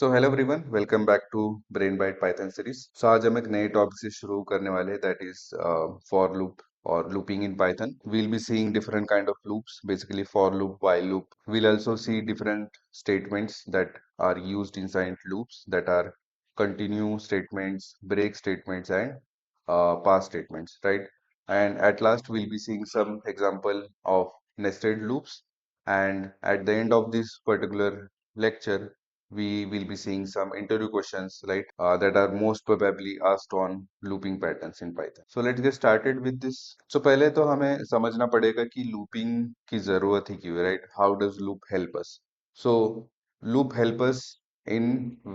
So hello everyone, welcome back to Brain Byte Python series. So आज हम एक नए टॉपिक से शुरू करने वाले हैं, दैट इज फॉर लूप और looping in Python. We'll be seeing different kind of loops, basically for loop, while loop. We'll also see different statements that are used inside loops, that are continue statements, break statements, and pass statements, right? And at last we'll be seeing some example of nested loops, and at the end of this particular lecture we will be seeing some interview questions, right, that are most probably asked on looping patterns in Python. So let's get started with this. So पहले तो हमें समझना पड़ेगा कि looping की जरूरत ही क्यों है, right? How does loop help us? So loop help us in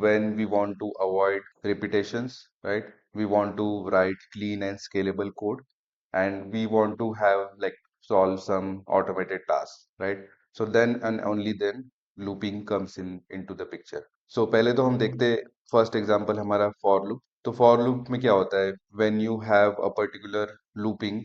when we want to avoid repetitions, right? We want to write clean and scalable code, and we want to have like solve some automated tasks, right? So then and only then looping comes in into the picture. So पहले तो हम देखते first example हमारा for loop. तो for loop में क्या होता है, when you have a particular looping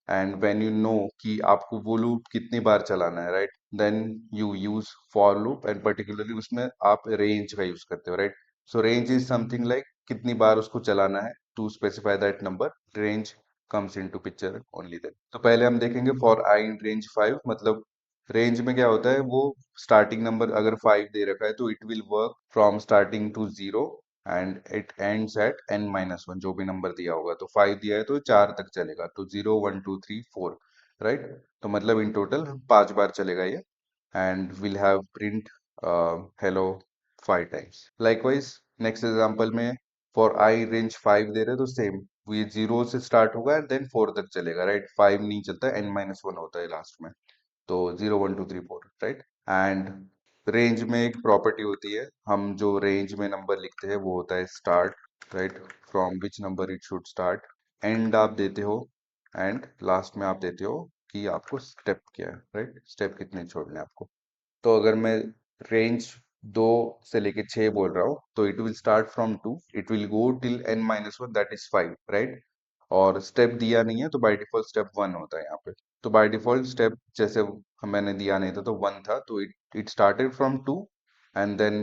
and when you know कि आपको वो लूप कितनी बार चलाना है, right, then you use for loop, and particularly उसमें आप रेंज का यूज करते हो, right. So range is something like कितनी बार उसको चलाना है, to specify that number range comes into picture only then. तो पहले हम देखेंगे फॉर आई इन रेंज 5, मतलब रेंज में क्या होता है, वो स्टार्टिंग नंबर अगर 5 दे रखा है तो it will work from starting to 0 and it ends at n-1, जो भी नंबर दिया होगा। तो 5 दिया है तो 4 तक चलेगा, तो 0 1 2 3 4, राइट। तो मतलब इन टोटल 5 बार चलेगा ये, and will have print hello 5 times. Likewise next example में फॉर आई रेंज 5 दे रहे हैं तो सेम, ये 0 से स्टार्ट होगा एंड देन 4 तक चलेगा, राइट। 5 नहीं चलता, n-1 होता है लास्ट में। तो 0 1 2 3 4, राइट। एंड रेंज में एक प्रॉपर्टी होती है, हम जो रेंज में नंबर लिखते हैं वो होता है start, right, from which number it should start. And आप देते हो, एंड लास्ट में आप देते हो कि आपको स्टेप क्या है, राइट, स्टेप कितने छोड़ने हैं आपको। तो अगर मैं रेंज 2 से लेके 6 बोल रहा हूँ तो it will start from 2, it will go till n-1, that is 5, right. और स्टेप दिया नहीं है तो बाय डिफॉल्ट स्टेप 1 होता है यहाँ पे। तो बाय डिफॉल्ट स्टेप जैसे मैंने दिया नहीं था तो 1 था, तो it started from 2 and then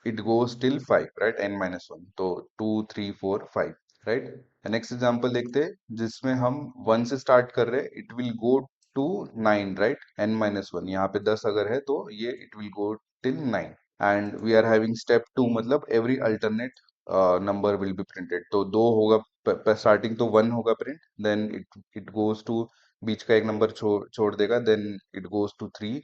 it goes till 5, right, n-1। तो 2 3 4 5, राइट। नेक्स्ट एग्जांपल देखते हैं जिसमें हम 1 से स्टार्ट कर रहे हैं, it will go to 9, right, n-1। यहाँ पे 10 अगर है तो ये it will go till 9, and we are having step 2, मतलब every alternate number will be printed. तो दो होगा, स्टार्टिंग तो 1 होगा print, then it it goes to बीच का एक नंबर छोड़ छोड़ देगा, देन इट गोज टू 3।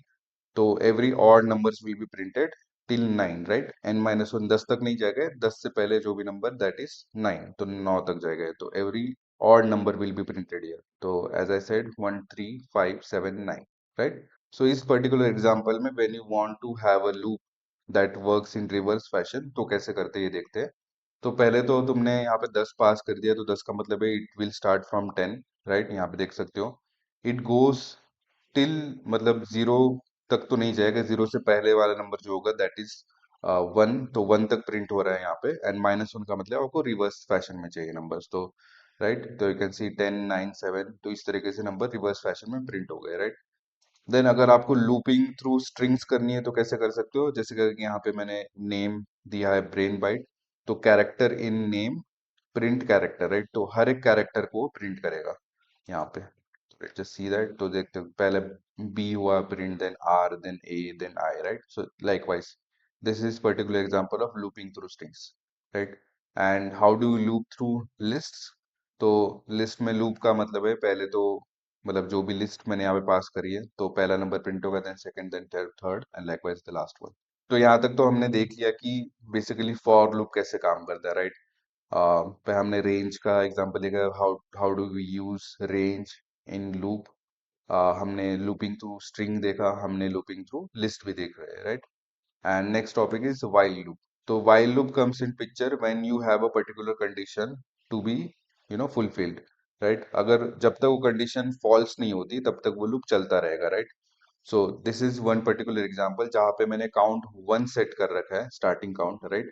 तो every odd numbers will be printed till 9, right. n-1 10 तक नहीं जाएगा, 10 से पहले जो भी नंबर दैट इज 9, तो 9 तक जाएगा, तो every odd number will be printed here. तो as I said 1 3 5 7 9, right. So इस पर्टिकुलर एग्जांपल में when you want to have a loop that works in reverse fashion, तो कैसे करते हैं ये देखते हैं। तो पहले तो तुमने यहाँ पे 10 पास कर दिया, तो 10 का मतलब है it will start from 10, right. यहाँ पे देख सकते हो इट गोज टिल, मतलब 0 तक तो नहीं जाएगा, 0 से पहले वाला नंबर जो होगा दैट इज 1, तो 1 तक प्रिंट हो रहा है यहाँ पे। एंड -1 का मतलब आपको रिवर्स फैशन में चाहिए नंबर्स, तो राइट। तो यू कैन सी 10 9 7, तो इस तरीके से नंबर रिवर्स फैशन में प्रिंट हो गए, राइट। देन अगर आपको लूपिंग थ्रू स्ट्रिंग्स करनी है तो कैसे कर सकते हो, जैसे कि यहाँ पे मैंने नेम दिया है ब्रेन बाइट, तो character in name print character, right. तो हर एक कैरेक्टर को प्रिंट करेगा यहाँ पे। Let's just see that. तो देखते हो पहले बी हुआ print, then R, then A, then I, right. So likewise this is particular example of looping through strings, right. And how do you loop through lists? तो list में loop का मतलब है, पहले तो मतलब जो भी लिस्ट मैंने यहाँ पे पास करी है तो पहला नंबर प्रिंट होगा, then second, then third, and likewise the last one. तो यहाँ तक तो हमने देख लिया कि बेसिकली फॉर लूप कैसे काम करता है, राइट। पे हमने रेंज का एग्जांपल देखा, how how do we use range in loop. हमने लूपिंग थ्रू स्ट्रिंग देखा, हमने लूपिंग थ्रू लिस्ट भी देख रहे हैं, right. And next topic is while loop. तो while loop comes in picture when you have a particular condition to be fulfilled, right? अगर जब तक वो कंडीशन फॉल्स नहीं होती तब तक वो लूप चलता रहेगा, right. So this is one particular example जहाँ पे मैंने काउंट 1 सेट कर रखा है, starting count, right.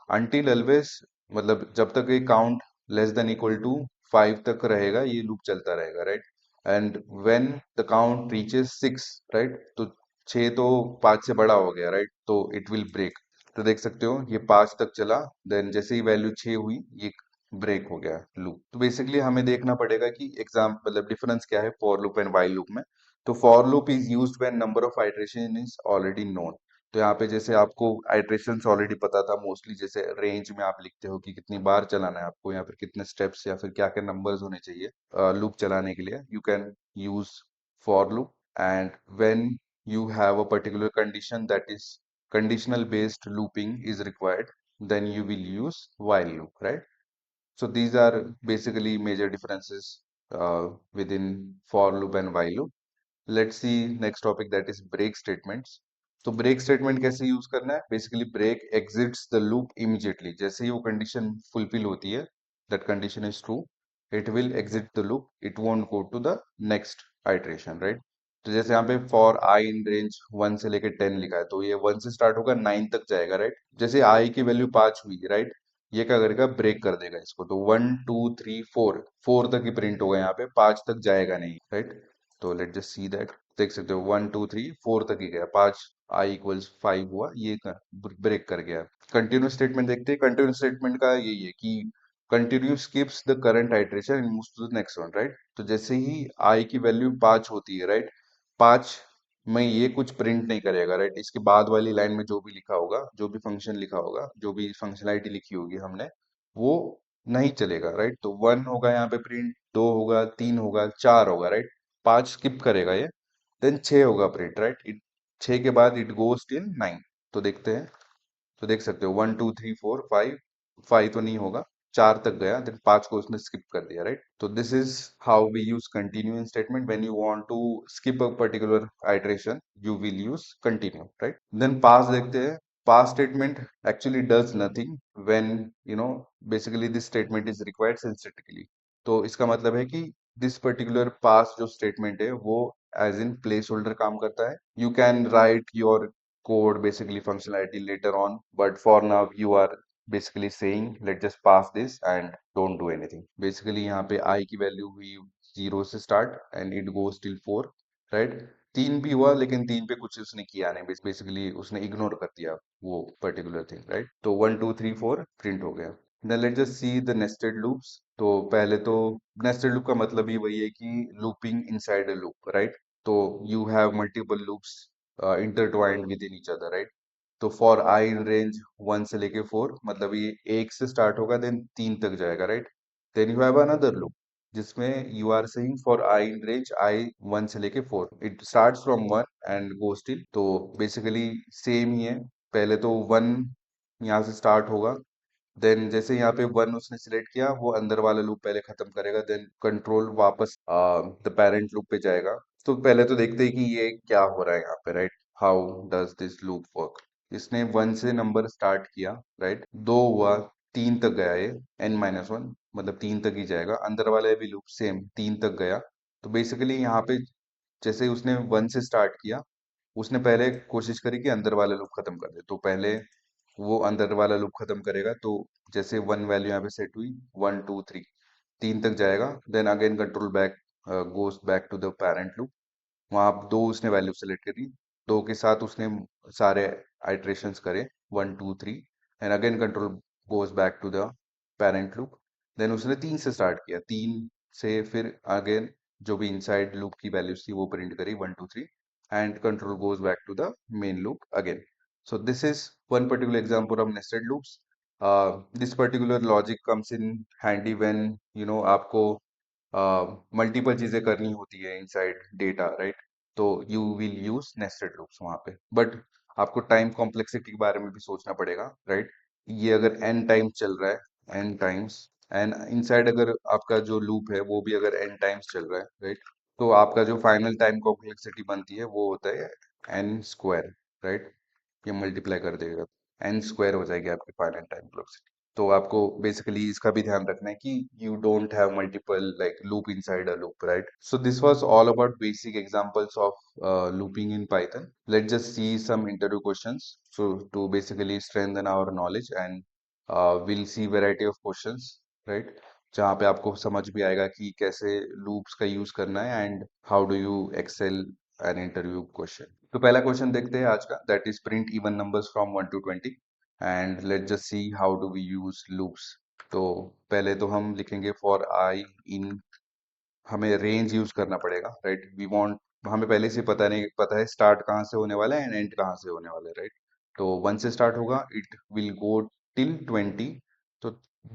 Until always, मतलब जब तक ये count less than equal to 5 तक रहेगा ये लूप चलता रहेगा, right. And when the count reaches 6, right, तो 6 तो 5 से बड़ा हो गया, राइट, तो इट विल ब्रेक। तो देख सकते हो ये 5 तक चला, देन जैसे ही वैल्यू 6 हुई ये ब्रेक हो गया लूप। तो बेसिकली हमें देखना पड़ेगा कि एग्जाम मतलब डिफरेंस क्या है for loop and while loop में। तो for loop is used when number of iteration is already known. तो यहाँ पे जैसे आपको आइटरेशंस ऑलरेडी पता था, मोस्टली जैसे रेंज में आप लिखते हो कि कितनी बार चलाना है आपको, या फिर कितने स्टेप्स या फिर क्या क्या नंबर्स होने चाहिए लूप चलाने के लिए, you can use for loop. And when you have a particular condition, that is conditional based looping is required, then you will use while loop, right? So these are basically major differences within for loop and while loop. Let's see next topic, that is break statements. तो break statement कैसे use करना है? Basically break exits the loop immediately. जैसे ही वो condition fulfill होती है, that condition is true, it will exit the loop, it won't go to the next iteration, right? तो जैसे यहाँ पे for I in range 1 से लेके 10 लिखा है, तो ये 1 से स्टार्ट होगा 9 तक जाएगा, राइट? जैसे I की वैल्यू 5 हुई, राइट? ये क्या करेगा? ब्रेक कर देगा इसको, तो 1 2 3 4 4 तक ही प्रिंट होगा यहाँ पे, 5 तक जाएगा नहीं, राइट? तो लेट जस्ट सी दैट। देख सकते हो 1 2 3 4 तक ही गया, 5 आई इक्वल्स 5 हुआ, ये ब्रेक कर गया। कंटिन्यूस स्टेटमेंट देखते हैं। कंटिन्यूस स्टेटमेंट का यही है कि continue skips the current iteration and moves to the next one, right? तो जैसे ही आई की वैल्यू 5 होती है, राइट, 5 में ये कुछ प्रिंट नहीं करेगा, राइट? इसके बाद वाली लाइन में जो भी लिखा होगा, जो भी फंक्शन लिखा होगा, जो भी फंक्शनैलिटी लिखी होगी हमने, वो नहीं चलेगा, राइट? तो 1 होगा यहाँ पे प्रिंट, 2 होगा, 3 होगा, 4 होगा, राइट? 5 स्किप करेगा ये, देन 6 होगा प्रिंट, राइट? 6 के बाद इट गोज टिल 9। तो देखते हैं। तो देख सकते हो 1 2 3 4 5, 5 तो नहीं होगा, 4 तक गया, देन 5 को उसने स्किप कर दिया, राइट? तो this is how we use continue in statement. When you want to skip a particular iteration you will use continue, right? Then pass देखते हैं। Pass statement actually does nothing when you know basically this statement is required synthetically. तो इसका मतलब है कि this particular पास जो statement है वो एज इन प्लेस होल्डर काम करता है। You can write your code basically functionality later on, but for now you are basically saying let's just pass this and don't do anything। basically यहाँ पे I की value हुई 0 से start and it goes till 4, right? 3 भी हुआ लेकिन 3 पे कुछ उसने किया नहीं, बेसिकली उसने इग्नोर कर दिया वो पर्टिकुलर थिंग, राइट? तो 1 2 3 4 प्रिंट हो गया। Now let's just see the nested loops। तो पहले तो nested loop का मतलब ही वही है कि looping inside a loop, right? तो you have multiple loops intertwined within each other, right? तो फॉर आई इन रेंज 1 से लेके 4, मतलब ये 1 से स्टार्ट होगा देन 3 तक जाएगा, right? Then you have another loop जिसमें you are saying for i in range i 1 से लेके 4, it starts from 1 and goes till. तो बेसिकली सेम ही है। पहले तो 1 यहाँ से स्टार्ट होगा, देन जैसे यहाँ पे 1 उसने सिलेक्ट किया, वो अंदर वाला लूप पहले खत्म करेगा, देन कंट्रोल वापस द पेरेंट लूप पे जाएगा। तो पहले तो देखते हैं कि ये क्या हो रहा है यहाँ पे, right? How does this loop work? इसने 1 से नंबर स्टार्ट किया, राइट? 2 हुआ, 3 तक गया ये, n-1 मतलब 3 तक ही जाएगा। अंदर वाला भी लूप सेम 3 तक गया। तो बेसिकली यहाँ पे जैसे उसने 1 से स्टार्ट किया, उसने पहले कोशिश करी कि अंदर वाला लूप खत्म कर दे। तो पहले वो अंदर वाला लूप खत्म करेगा, तो जैसे 1 वैल्यू यहाँ पे सेट हुई, 1 2 3, 3 तक जाएगा, then again control back goes back to the parent loop. वहां दो उसने वैल्यू सेलेक्ट करी, दो के साथ उसने सारे आइटरेशंस करे, 1 2 3, and again control goes back to the parent loop. Then उसने 3 से स्टार्ट किया, 3 से फिर अगेन जो भी इनसाइड लूप की वैल्यूज थी वो प्रिंट करी, 1 2 3, and control goes back to the main loop again. So this is one particular example of nested loops। This particular logic comes in handy when आपको मल्टीपल चीजें करनी होती है इनसाइड डेटा, राइट? तो you will use nested loops वहां पे, but आपको time complexity के बारे में भी सोचना पड़ेगा, राइट? ये अगर n टाइम्स चल रहा है, n टाइम्स, एंड इनसाइड अगर आपका जो लूप है वो भी अगर n टाइम्स चल रहा है, राइट? तो आपका जो फाइनल टाइम कॉम्प्लेक्सिटी बनती है वो होता है n स्क्वायर, राइट? ये मल्टीप्लाई कर देगा, एन स्क्वायर हो जाएगी आपकी फाइनल टाइम वेलोसिटी। तो आपको बेसिकली इसका भी ध्यान रखना है कि you don't have multiple like loop inside a loop, right? So this was all about basic examples of looping in Python। Let's just see some interview questions so to basically strengthen our knowledge, and we'll see variety of questions, right? जहाँ पे आपको समझ भी आएगा कि कैसे loops का use करना है and how do you excel an interview question. तो पहला क्वेश्चन देखते हैं आज का, that is print even numbers from 1 to 20। And let just see how do we use loops. तो पहले तो हम लिखेंगे फॉर आई इन, हमें रेंज यूज करना पड़ेगा, राइट। वी वांट, हमें पहले से पता है स्टार्ट कहाँ से होने वाला है एंड एंड कहाँ से होने वाला है, राइट। तो 1 से स्टार्ट होगा, इट विल गो टिल 20। तो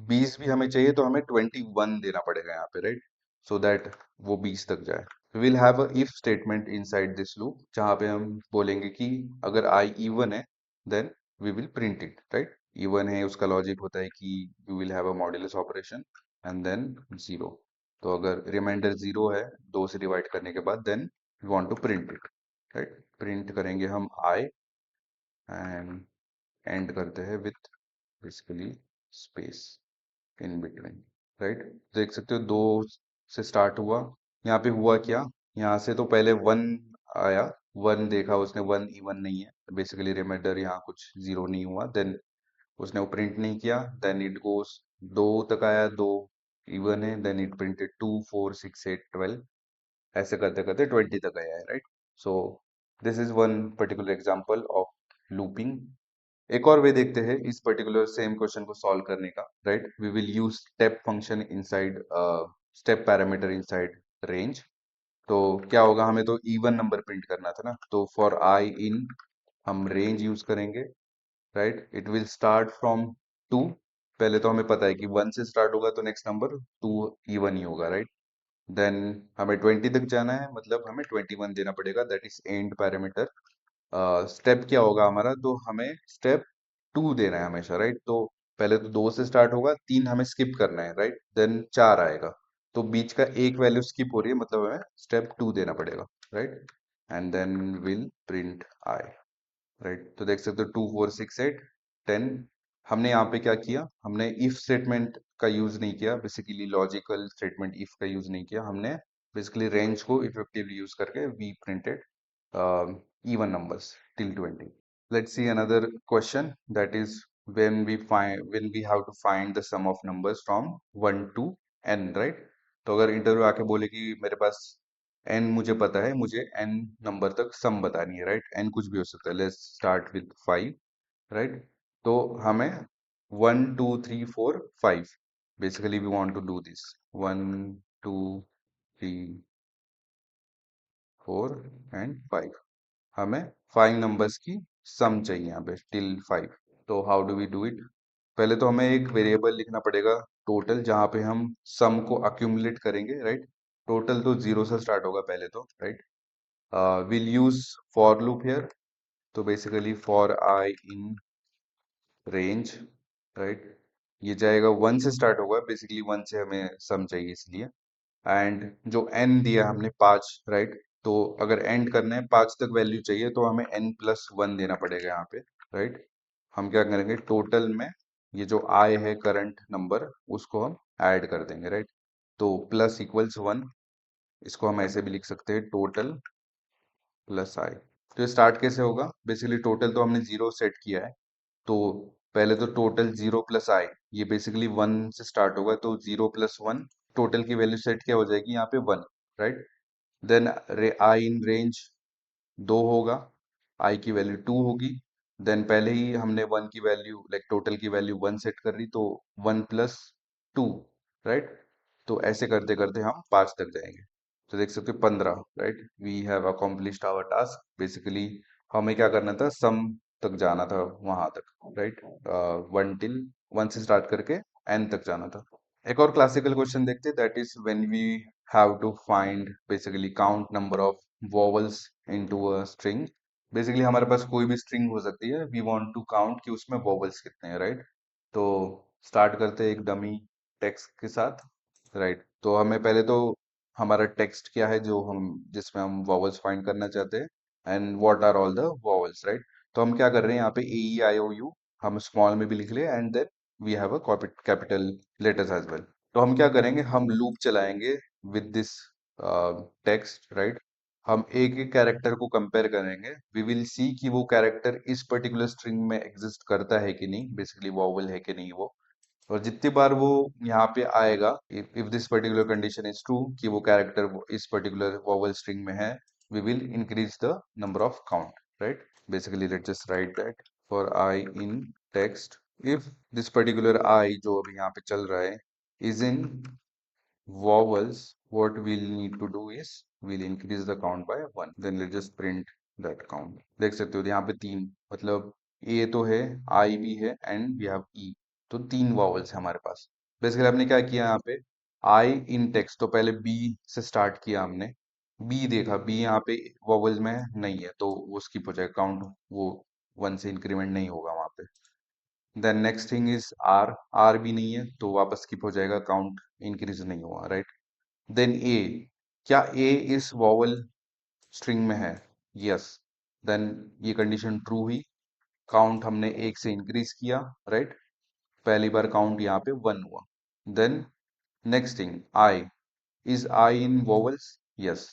20 भी हमें चाहिए तो हमें 21 देना पड़ेगा यहाँ पे, राइट, सो दैट वो 20 तक जाए। Will have a if statement inside this loop, जहाँ पे हम बोलेंगे कि अगर आई इवन है then we will print it, right. Even है उसका लॉजिक होता है कि we will have a modulus operation and then 0। तो अगर रिमाइंडर 0 है 2 से डिवाइड करने के बाद, then we want to print it, right. Print करेंगे हम आई एंड एंड करते हैं with basically space in between, right. देख सकते हो 2 से स्टार्ट हुआ। यहाँ पे हुआ क्या, यहाँ से तो पहले 1 आया, 1 देखा उसने, 1 इवन नहीं है, बेसिकली रिमाइंडर यहाँ कुछ 0 नहीं हुआ, देन उसने वो प्रिंट नहीं किया, देन इट गोस 2 तक आया, 2 इवन है, देन इट प्रिंटेड 2 4 6 8 12, ऐसे करते करते 20 तक आया है, right. So this is one particular example of looping. एक और वे देखते हैं इस पर्टिकुलर सेम क्वेश्चन को सॉल्व करने का, right. We will use step function inside, step parameter inside range. तो क्या होगा, हमें तो इवन नंबर प्रिंट करना था ना, तो फॉर आई इन हम रेंज यूज करेंगे, right. It will start from 2, पहले तो हमें पता है कि 1 से स्टार्ट होगा तो नेक्स्ट नंबर 2 इवन ही होगा, राइट। देन हमें 20 तक जाना है, मतलब हमें 21 देना पड़ेगा, that is and parameter. Step क्या होगा हमारा, तो हमें स्टेप 2 देना है हमेशा, राइट। तो पहले तो 2 से स्टार्ट होगा, 3 हमें स्किप करना है, राइट, देन 4 आएगा, तो बीच का एक वैल्यू स्किप हो रही है, मतलब हमें स्टेप 2 देना पड़ेगा, right. And then will print I, right. तो देख सकते हो 2 4 6 8 10। हमने यहाँ पे क्या किया, हमने इफ स्टेटमेंट का यूज नहीं किया, बेसिकली लॉजिकल स्टेटमेंट इफ का यूज नहीं किया हमने, बेसिकली रेंज को इफेक्टिवली यूज करके we printed even numbers till 20. Let's see another question, that is when we have to find the sum of numbers from 1 to n, right। तो अगर interview आके बोले कि मेरे पास n मुझे पता है, मुझे n नंबर तक सम बतानी है, राइट। n कुछ भी हो सकता है, लेट्स स्टार्ट विद 5, राइट। तो हमें 1 2 3 4 5, basically we want to do this 1 2 3 4 and 5। हमें 5 नंबर्स की सम चाहिए यहाँ पे टिल 5। तो how do we do it, पहले तो हमें एक वेरिएबल लिखना पड़ेगा टोटल, जहाँ पे हम सम को अक्यूमुलेट करेंगे, राइट। टोटल तो 0 से स्टार्ट होगा पहले तो, right. Will use for loop here, तो basically for i in range, right. ये जाएगा 1 से स्टार्ट होगा, बेसिकली 1 से हमें सम चाहिए इसलिए। एंड जो n दिया हमने 5, राइट। तो अगर एंड करना है 5 तक वैल्यू चाहिए तो हमें n+1 देना पड़ेगा यहाँ पे, राइट। हम क्या करेंगे, टोटल में ये जो i है करंट नंबर, उसको हम ऐड कर देंगे, राइट। तो प्लस इक्वल्स 1, इसको हम ऐसे भी लिख सकते हैं, टोटल प्लस आई। तो ये स्टार्ट कैसे होगा, बेसिकली टोटल तो हमने 0 सेट किया है, तो पहले तो टोटल 0 प्लस आई, ये बेसिकली 1 से स्टार्ट होगा, तो 0 प्लस 1, टोटल की वैल्यू सेट क्या हो जाएगी यहाँ पे 1, right. Then I in range 2 होगा, आई की वैल्यू 2 होगी। देन पहले ही हमने 1 की वैल्यू, लाइक टोटल की वैल्यू 1 सेट कर दी, तो 1 प्लस 2, राइट। तो ऐसे करते करते हम 5 तक जाएंगे, तो देख सकते हो 15, right. We have accomplished our task, basically हमें क्या करना था, सम तक जाना था वहां तक, राइट। 1 से स्टार्ट करके n तक जाना था। एक और क्लासिकल क्वेश्चन देखते हैं, that is when we have to find basically count number of vowels into a string. Basically हमारे पास कोई भी स्ट्रिंग हो सकती है, वी वांट टू काउंट कि उसमें वोवल्स कितने हैं, राइट। तो स्टार्ट करते हैं एक डमी टेक्स्ट के साथ, राइट। तो हमें पहले तो हमारा टेक्स्ट क्या है जो हम, जिसमें हम वॉवल्स फाइंड करना चाहते हैं, and what are all the vowels, right. तो हम क्या कर रहे हैं यहाँ पे ए ई आई ओ यू हम स्मॉल में भी लिख ले, and then we have a capital letters as well. तो हम क्या करेंगे, हम लूप चलाएंगे विद दिस टेक्स्ट, राइट। हम एक एक कैरेक्टर को कंपेयर करेंगे, वी विल सी कि वो कैरेक्टर इस पर्टिकुलर स्ट्रिंग में एग्जिस्ट करता है कि नहीं, बेसिकली वॉवल है कि नहीं वो। और जितनी बार वो यहाँ पे आएगा, if this particular condition is true कि वो कैरेक्टर इस पर्टिकुलर वॉवल स्ट्रिंग में है, we will increase the number of count, right. Basically let just write that for i in text if this particular i जो अभी यहाँ पे चल रहा है is in vowels, what we'll need to do is we'll increase the count by 1. Then let's just print that count. देख सकते हो यहाँ पे तीन, मतलब ए तो है, आई भी है एंड वी हैव ई, तो तीन वॉवल्स है हमारे पास। बेसिकली हमने क्या किया यहाँ पे, आई इन टेक्स्ट तो पहले बी से स्टार्ट किया हमने, बी देखा, बी यहाँ पे वॉवल्स में नहीं है तो वो स्किप हो जाएगा, काउंट वो 1 से इंक्रीमेंट नहीं होगा वहाँ पे। Then next thing is R, R भी नहीं है तो वापस स्किप हो जाएगा, काउंट इंक्रीज नहीं हुआ, राइट। देन ए, क्या ए इस वॉवल स्ट्रिंग में है? यस, देन ये कंडीशन ट्रू हुई, काउंट हमने एक से इंक्रीज किया, राइट। पहली बार काउंट यहाँ पे 1 हुआ। Then next thing, I, is I in vowels? Yes,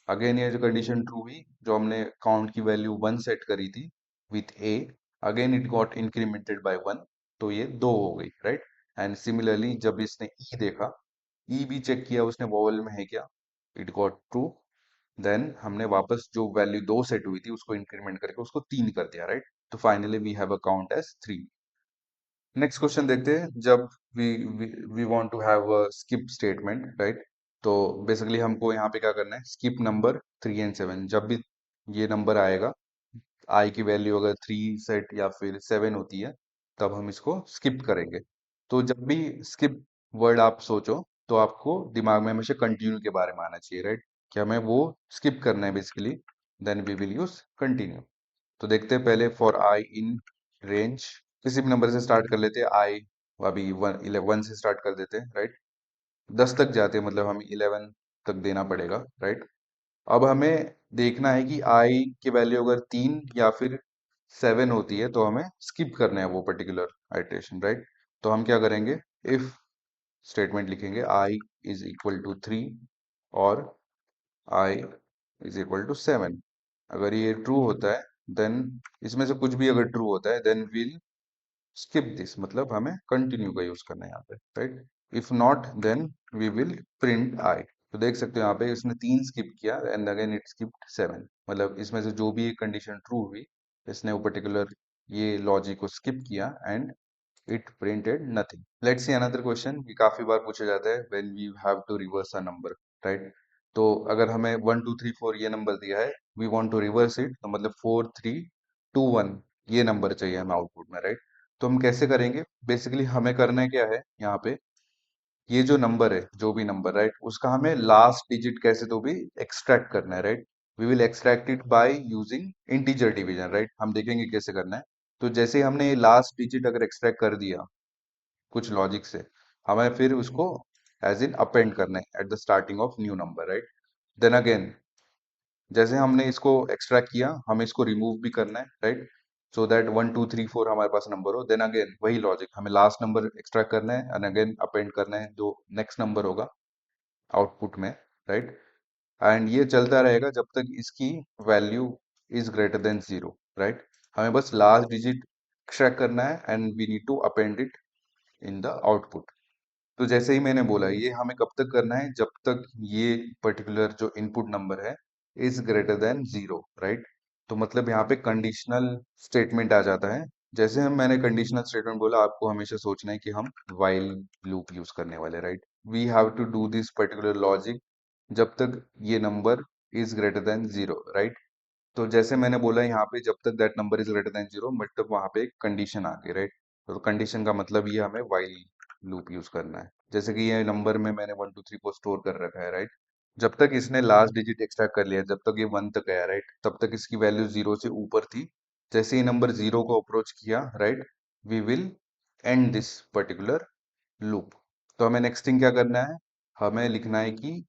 again ये जो कंडीशन ट्रू हुई, जो हमने काउंट की वैल्यू 1 सेट करी थी with A, again it got incremented by 1, तो ये 2 हो गई, राइट। एंड सिमिलरली जब इसने ई देखा, ई भी चेक किया उसने वोवल में है क्या, इट गॉट ट्रू, देन हमने वापस जो वैल्यू 2 सेट हुई थी उसको इंक्रीमेंट करके उसको 3 कर दिया, राइट। तो finally we have a count as 3। Next question देखते हैं, जब we we want to have a skip statement, right. तो बेसिकली हमको यहाँ पे क्या करना है, स्किप नंबर 3 and 7, जब भी ये नंबर आएगा, आई की वैल्यू अगर 3 सेट या फिर 7 होती है, तब हम इसको स्किप करेंगे। तो जब भी स्किप वर्ड आप सोचो तो आपको दिमाग में हमेशा कंटिन्यू के बारे में आना चाहिए, राइट, कि हमें वो स्किप करना है basically, then we will use continue. तो देखते हैं पहले, फॉर आई इन रेंज, किसी भी नंबर से स्टार्ट कर लेते हैं, आई अभी 1 से स्टार्ट कर देते हैं, राइट। 10 तक जाते हैं, मतलब हमें 11 तक देना पड़ेगा, राइट। अब हमें देखना है कि आई की वैल्यू अगर 3 या फिर 7 होती है तो हमें स्किप करना है वो पर्टिकुलर आइटरेशन, राइट। तो हम क्या करेंगे, इफ स्टेटमेंट लिखेंगे, आई इज इक्वल टू 3 और आई इज इक्वल टू 7। अगर ये ट्रू होता है, देन इसमें से कुछ भी अगर ट्रू होता है, देन विल स्किप दिस, मतलब हमें कंटिन्यू का यूज करना है यहाँ पे, right. If not, then we will print i. तो देख सकते हो यहाँ पे इसने 3 स्किप किया एंड अगेन इट स्किप्ड 7, मतलब इसमें से जो भी एक कंडीशन ट्रू हुई, इसने वो पर्टिकुलर ये लॉजिक को स्किप किया and it printed nothing. Let's see another question, ये काफी बार पूछा जाता है, when we have to reverse a number, right. तो अगर हमें 1 2 3 4 ये नंबर दिया है, we want to reverse it, तो मतलब 4 3 2 1 ये नंबर चाहिए हमें आउटपुट में, राइट। तो हम कैसे करेंगे, बेसिकली हमें करना है क्या है यहाँ पे, ये जो नंबर है, जो भी नंबर, राइट, उसका हमें लास्ट डिजिट कैसे तो भी एक्सट्रैक्ट करना है, right. We will extract it by using integer division, right. हम देखेंगे कैसे करना है। तो जैसे हमने ये लास्ट डिजिट अगर एक्सट्रैक्ट कर दिया कुछ लॉजिक से, हमें फिर उसको एज इन अपेंड करना है at the starting of new number, right. Then again जैसे हमने इसको एक्सट्रैक्ट किया, हमें इसको रिमूव भी करना है, राइट, सो दैट 1 2 3 4 हमारे पास नंबर हो। देन अगेन वही लॉजिक, हमें लास्ट नंबर एक्सट्रैक्ट करना है एंड अगेन अपेंड करना है जो नेक्स्ट नंबर होगा आउटपुट में, राइट। एंड ये चलता रहेगा जब तक इसकी value is greater than 0, right. हमें बस लास्ट डिजिट एक्सट्रैक्ट करना है and we need to append it in the output. तो जैसे ही मैंने बोला, ये हमें कब तक करना है, जब तक ये पर्टिकुलर जो इनपुट नंबर है इज ग्रेटर देन 0, राइट। तो मतलब यहाँ पे कंडीशनल स्टेटमेंट आ जाता है। जैसे हम मैंने कंडीशनल स्टेटमेंट बोला, आपको हमेशा सोचना है कि हम वाइल लूप यूज करने वाले, right. We have to do this particular logic जब तक ये number is greater than 0, right. तो जैसे मैंने बोला यहाँ पे, जब तक that number is greater than 0, मतलब वहां पे एक कंडीशन आ गई, राइट। तो कंडीशन का मतलब ये हमें वाइल लूप यूज करना है। जैसे कि ये नंबर में मैंने 1 2 3 को स्टोर कर रखा है, राइट। जब तक इसने लास्ट डिजिट एक्सट्रैक्ट कर लिया, जब तक ये 1 तक गया, राइट, तब तक इसकी वैल्यू 0 से ऊपर थी। जैसे ही नंबर 0 को अप्रोच किया, right, we will end this particular loop. तो हमें नेक्स्ट थिंग क्या करना है, हमें लिखना है कि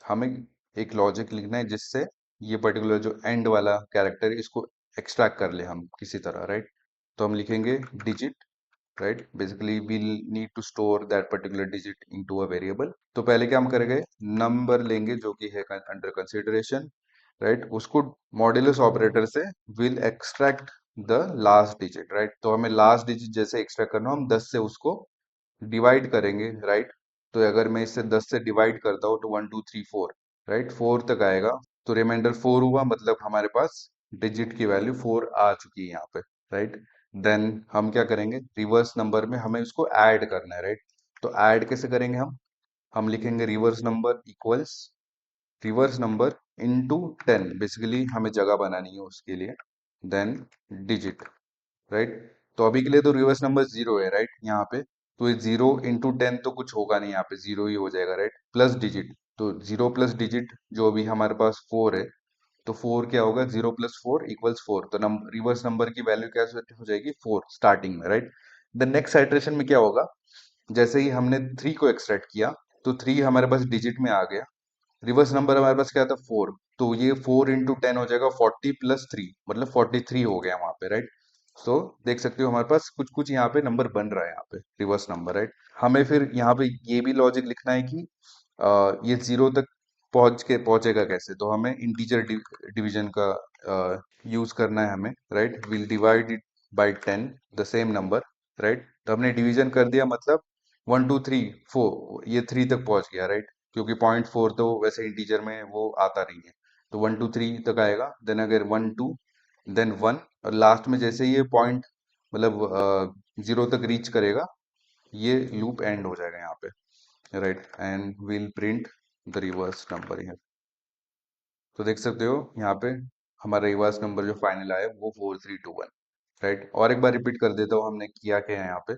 हमें एक लॉजिक लिखना है जिससे ये पर्टिकुलर जो एंड वाला कैरेक्टर है इसको एक्सट्रैक्ट कर ले हम किसी तरह, राइट। तो हम लिखेंगे digit, right, basically we'll need to store that particular digit into a variable. तो पहले क्या हम करेंगे, नंबर लेंगे जो कि है अंडर कंसिडरेशन, राइट, उसको मॉड्यूलस ऑपरेटर से will extract the last digit, right. तो हमें लास्ट डिजिट जैसे एक्सट्रैक्ट करना हो, हम 10 से उसको डिवाइड करेंगे, राइट। तो अगर मैं इससे 10 से डिवाइड करता हूँ तो 1 2 3 4, राइट, 4 तक आएगा, तो रिमाइंडर 4 हुआ, मतलब हमारे पास डिजिट की वैल्यू 4 आ चुकी है यहाँ पे, राइट। देन हम क्या करेंगे, रिवर्स नंबर में हमें उसको ऐड करना है, राइट? तो ऐड कैसे करेंगे हम लिखेंगे reverse number equals reverse number into 10, basically हमें जगह बनानी है उसके लिए, देन डिजिट, राइट? तो अभी के लिए तो रिवर्स नंबर जीरो है, राइट? यहाँ पे तो ये 0 इंटू 10 तो कुछ होगा नहीं, यहाँ पे जीरो ही हो जाएगा, राइट? प्लस डिजिट, तो जीरो प्लस डिजिट जो अभी हमारे पास 4 है, तो 4 क्या होगा, 0 + 4 = 4, तो रिवर्स नंबर की वैल्यू क्या हो जाएगी, 4 स्टार्टिंग में, राइट? द नेक्स्ट आइट्रेशन में क्या होगा, जैसे ही हमने 3 को एक्सट्रैक्ट किया तो 3 हमारे पास डिजिट में आ गया, रिवर्स नंबर हमारे पास क्या था, 4, तो ये 4 × 10 हो जाएगा 40 + 3, मतलब 43 हो गया वहां पे, राइट? तो देख सकते हो हमारे पास कुछ कुछ यहाँ पे नंबर बन रहा है, यहाँ पे रिवर्स नंबर, राइट? हमें फिर यहाँ पे ये भी लॉजिक लिखना है कि ये जीरो तक पहुंचेगा कैसे, तो हमें इंटीजर डिवीजन का यूज करना है हमें, right? Will divide it by 10, the same number, right? तो हमने डिवीजन कर दिया, मतलब 1 2 3 4, ये 3 तक पहुंच गया, राइट? क्योंकि 0.4 तो वैसे इंटीजर में वो आता नहीं है, तो 1 2 3 तक आएगा, देन अगर 1 2, देन 1, और लास्ट में जैसे ये पॉइंट मतलब जीरो तक रीच करेगा, ये लूप एंड हो जाएगा यहाँ पे, right? And will print the reverse number here. तो देख सकते हो यहाँ पे हमारा रिवर्स नंबर जो फाइनल आया वो 4321, राइट? और एक बार रिपीट कर देता हूँ हमने किया क्या है यहाँ पे।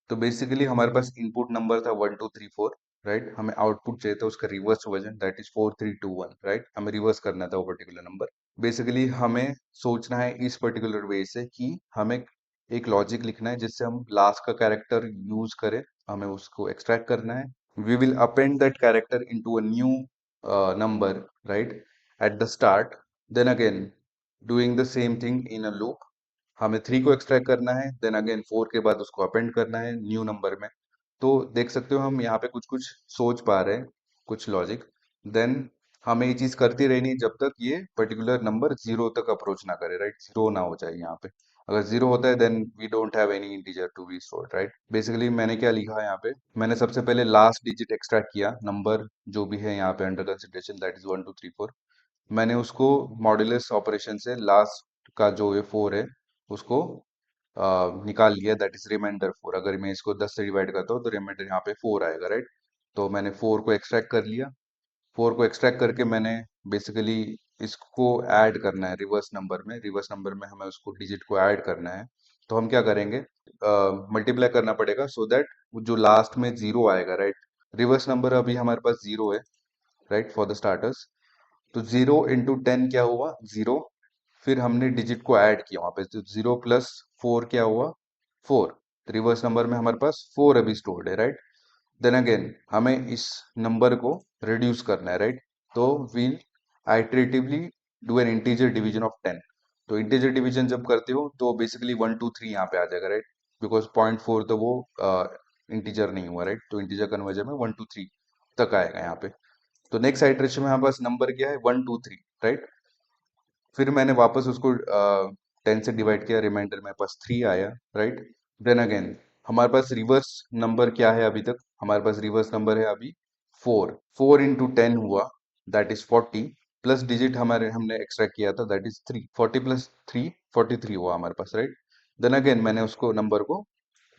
तो बेसिकली हमारे पास इनपुट नंबर था 1234, राइट? हमें आउटपुट चाहिए था उसका reverse version, that is 4321, right? हमें रिवर्स करना था वो पर्टिकुलर नंबर। बेसिकली हमें सोचना है इस पर्टिकुलर वे से कि हमें एक लॉजिक लिखना है जिससे हम लास्ट का कैरेक्टर यूज करें, हमें उसको एक्सट्रैक्ट करना है। We will append that character into a new number, right, at the start, then again doing the same thing in a loop। हमें 3 को एक्सट्रैक्ट करना है, देन अगेन 4 के बाद उसको अपेंड करना है न्यू नंबर में। तो देख सकते हो हम यहाँ पे कुछ कुछ सोच पा रहे हैं, कुछ लॉजिक। देन हमें ये चीज करती रहनी है जब तक ये पर्टिकुलर नंबर जीरो तक अप्रोच ना करे, राइट? जीरो ना हो जाए यहाँ पे। अगर जीरो होता है then we don't have any integer to be stored, right? Basically मैंने क्या लिखा है यहाँ पे, मैंने सबसे पहले लास्ट डिजिट एक्सट्रैक्ट किया, नंबर जो भी है यहाँ पे अंडर कंसिडरेशन, दैट इज 1 2 3 4। मैंने उसको मॉड्यूलस ऑपरेशन से लास्ट का जो ये 4 है उसको निकाल लिया, दैट इज रिमाइंडर 4। अगर मैं इसको 10 से डिवाइड करता हूँ तो रिमाइंडर यहाँ पे 4 आएगा, राइट? तो मैंने 4 को एक्सट्रैक्ट कर लिया, 4 को एक्सट्रैक्ट करके मैंने बेसिकली इसको ऐड करना है रिवर्स नंबर में, रिवर्स नंबर में हमें उसको डिजिट को ऐड करना है। तो हम क्या करेंगे, मल्टीप्लाई करना पड़ेगा सो दैट जो लास्ट में जीरो आएगा, राइट? रिवर्स नंबर अभी हमारे पास जीरो है, राइट, फॉर द स्टार्टर्स। तो 0 × 10 क्या हुआ, जीरो। फिर हमने डिजिट को ऐड किया वहां पे, तो 0 + 4 क्या हुआ, 4। रिवर्स नंबर में हमारे पास 4 अभी स्टोर्ड है, राइट? देन अगेन हमें इस नंबर को रिड्यूस करना है, राइट? तो we'll iteratively do an integer division of 10। तो इंटीजर डिवीजन जब करते हो तो बेसिकली 1 2 3 यहाँ पे आ जाएगा, राइट? बिकॉज 0.4 तो वो इंटीजर नहीं हुआ, राइट? तो इंटीजर कन्वर्जन में 1 2 3 तक आएगा यहाँ पे। तो नेक्स्ट आइटरेशन में हमारे पास नंबर क्या है, 1 2 3, राइट? फिर मैंने वापस उसको 10 से डिवाइड किया, रिमाइंडर मेरे पास 3 आया, राइट? देन अगेन हमारे पास रिवर्स नंबर क्या है, अभी तक हमारे पास रिवर्स नंबर है अभी 4। 4 × 10 हुआ, दैट इज 40, प्लस डिजिट हमारे हमने एक्सट्रैक्ट किया था, दैट इज 3। 40 + 3 43 हुआ हमारे पास, राइट? देन अगेन मैंने उसको नंबर को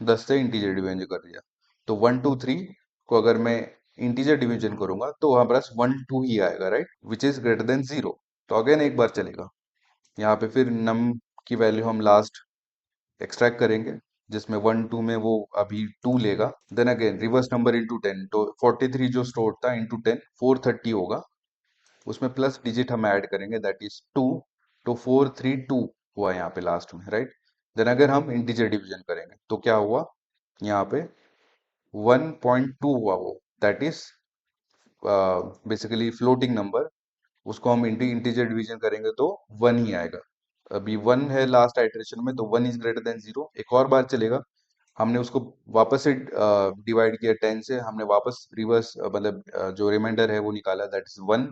10 से इंटीजर डिवीजन कर दिया। तो 1 2 3 को अगर मैं इंटीजर डिवीजन करूंगा तो हमारे पास 1 2 ही आएगा, right, which is greater than 0। तो अगेन एक बार चलेगा, यहाँ पे फिर नम की वैल्यू हम लास्ट एक्सट्रैक्ट करेंगे, जिसमें 1 2 में वो अभी 2 लेगा। Then again reverse number into 10, तो 43 जो स्टोर था इंटू 10 430 होगा, उसमें प्लस डिजिट हम ऐड करेंगे, दैट इज 2। तो 432 हुआ यहाँ पे लास्ट में, राइट? देन अगर हम इंटीजर डिवीजन करेंगे तो क्या हुआ यहाँ पे, 1.2 हुआ वो, that is basically floating number. उसको हम इंटीजर डिवीजन करेंगे तो 1 ही आएगा। अभी 1 है लास्ट आइटरेशन में, तो 1 इज ग्रेटर देन 0। एक और बार चलेगा, हमने उसको वापस से डिवाइड किया 10 से, हमने वापस रिवर्स मतलब जो रिमाइंडर है वो निकाला, दैट इज 1।